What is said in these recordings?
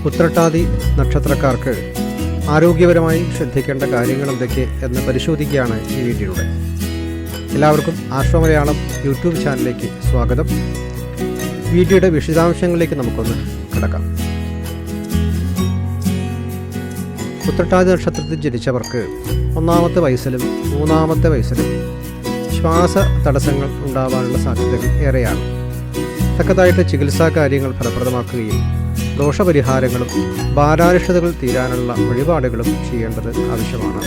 ഉത്രട്ടാതി നക്ഷത്രക്കാർക്ക് ആരോഗ്യപരമായി ശ്രദ്ധിക്കേണ്ട കാര്യങ്ങൾ എന്തൊക്കെ എന്ന് പരിശോധിക്കുകയാണ് ഈ വീഡിയോയുടെ. എല്ലാവർക്കും ആശ്രമമലയാളം യൂട്യൂബ് ചാനലിലേക്ക് സ്വാഗതം. വീഡിയോയുടെ വിശദാംശങ്ങളിലേക്ക് നമുക്കൊന്ന് കടക്കാം. ഉത്രട്ടാതി നക്ഷത്രത്തിൽ ജനിച്ചവർക്ക് 1-ാമത്തെ വയസ്സിലും 3-ാമത്തെ വയസ്സിലും ശ്വാസ തടസ്സങ്ങൾ ഉണ്ടാവാനുള്ള സാധ്യതകൾ ഏറെയാണ്. തക്കതായിട്ട് ചികിത്സാ കാര്യങ്ങൾ ഫലപ്രദമാക്കുകയും ദോഷപരിഹാരങ്ങളും ഭാരാരിഷ്ടതകൾ തീരാനുള്ള വഴിപാടുകളും ചെയ്യേണ്ടത് ആവശ്യമാണ്.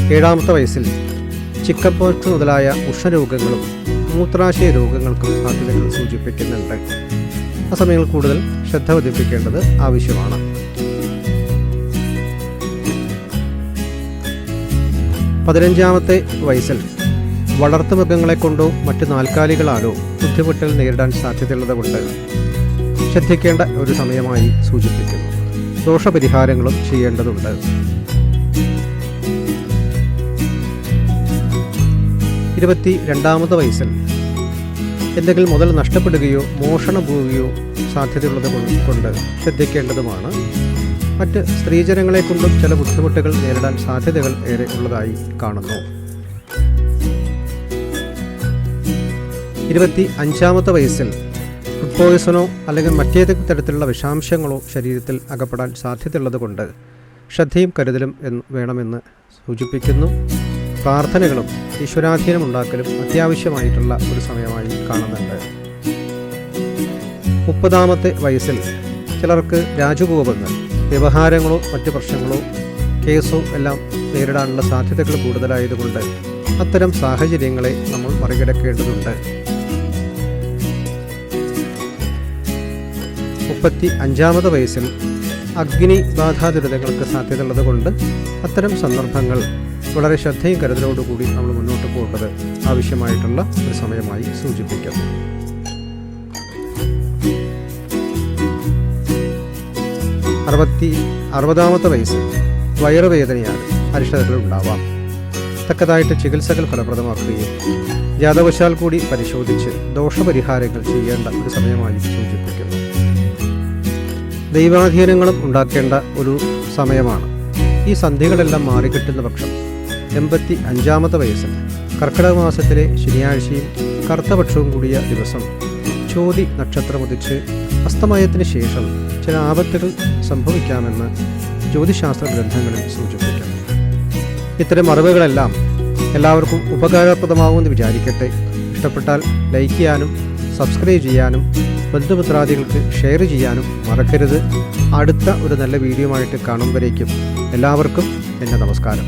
7-ാമത്തെ വയസ്സിൽ ചിക്കൻ പോക്സ് മുതലായ ഉഷ്ണരോഗങ്ങളും മൂത്രാശയ രോഗങ്ങൾക്കും സാധ്യതകൾ സൂചിപ്പിക്കുന്നുണ്ട്. ആ സമയങ്ങളിൽ കൂടുതൽ ശ്രദ്ധ പതിപ്പിക്കേണ്ടത് ആവശ്യമാണ്. 15-ാമത്തെ വയസ്സിൽ വളർത്തുമൃഗങ്ങളെ കൊണ്ടോ മറ്റു നാൽക്കാലികളാലോ ബുദ്ധിമുട്ടൽ നേരിടാൻ സാധ്യതയുള്ളതുകൊണ്ട് ശ്രദ്ധിക്കേണ്ട ഒരു സമയമായി സൂചിപ്പിക്കുന്നു. ദോഷപരിഹാരങ്ങളും ചെയ്യേണ്ടതുണ്ട്. 22-ാമത്തെ വയസ്സിൽ എന്തെങ്കിലും മുതൽ നഷ്ടപ്പെടുകയോ മോഷണം പോവുകയോ സാധ്യതയുള്ളത് കൊണ്ട് ശ്രദ്ധിക്കേണ്ടതുമാണ്. മറ്റ് സ്ത്രീജനങ്ങളെ കൊണ്ടും ചില ബുദ്ധിമുട്ടുകൾ നേരിടാൻ സാധ്യതകൾ ഏറെ ഉള്ളതായി കാണുന്നു. 25-ാമത്തെ വയസ്സിൽ ഫുഡ് പോയ്സണോ അല്ലെങ്കിൽ മറ്റേതെങ്കിലും തരത്തിലുള്ള വിഷാംശങ്ങളോ ശരീരത്തിൽ അകപ്പെടാൻ സാധ്യതയുള്ളത് കൊണ്ട് ശ്രദ്ധയും കരുതലും വേണമെന്ന് സൂചിപ്പിക്കുന്നു. പ്രാർത്ഥനകളും ഈശ്വരാധീനം ഉണ്ടാക്കലും അത്യാവശ്യമായിട്ടുള്ള ഒരു സമയമായി കാണുന്നുണ്ട്. 30-ാമത്തെ വയസ്സിൽ ചിലർക്ക് രാജകോപങ്ങൾ, വ്യവഹാരങ്ങളോ മറ്റു പ്രശ്നങ്ങളോ കേസോ എല്ലാം നേരിടാനുള്ള സാധ്യതകൾ കൂടുതലായതുകൊണ്ട് അത്തരം സാഹചര്യങ്ങളെ നമ്മൾ മറികടക്കേണ്ടതുണ്ട്. 35-ാമത്തെ വയസ്സിൽ അഗ്നി ബാധാ ദുരിതങ്ങൾക്ക് സാധ്യതയുള്ളത് കൊണ്ട് അത്തരം സന്ദർഭങ്ങൾ വളരെ ശ്രദ്ധയും കരുതലോടുകൂടി നമ്മൾ മുന്നോട്ട് പോകേണ്ടത് ആവശ്യമായിട്ടുള്ള ഒരു സമയമായി സൂചിപ്പിക്കുന്നു. 60-ാമത്തെ വയസ്സിൽ വയറുവേദനയാൽ അരിഷ്ടതകൾ ഉണ്ടാവാം. തക്കതായിട്ട് ചികിത്സകൾ ഫലപ്രദമാക്കുകയും ജാതവശാൽ കൂടി പരിശോധിച്ച് ദോഷപരിഹാരങ്ങൾ ചെയ്യേണ്ട ഒരു സമയമായി സൂചിപ്പിക്കുന്നു. ദൈവാധീനങ്ങളും ഉണ്ടാക്കേണ്ട ഒരു സമയമാണ്. ഈ സന്ധികളെല്ലാം മാറിക്കിട്ടുന്ന പക്ഷം 85-ാമത്തെ വയസ്സിൽ കർക്കിടക മാസത്തിലെ ശനിയാഴ്ചയും കറുത്തപക്ഷവും കൂടിയ ദിവസം ചോതി നക്ഷത്രമുദിച്ച് അസ്തമയത്തിന് ശേഷം ചില ആപത്തുകൾ സംഭവിക്കാമെന്ന് ജ്യോതിശാസ്ത്ര ഗ്രന്ഥങ്ങളിൽ സൂചിപ്പിക്കുന്നു. ഇത്തരം അറിവുകളെല്ലാം എല്ലാവർക്കും ഉപകാരപ്രദമാകുമെന്ന് വിചാരിക്കട്ടെ. ഇഷ്ടപ്പെട്ടാൽ ലൈക്ക് ചെയ്യാനും സബ്സ്ക്രൈബ് ചെയ്യാനും ബന്ധുമിത്രാദികൾക്ക് ഷെയർ ചെയ്യാനും മറക്കരുത്. അടുത്ത ഒരു നല്ല വീഡിയോ ആയിട്ട് കാണുമ്പോഴേക്കും എല്ലാവർക്കും എൻ്റെ നമസ്കാരം.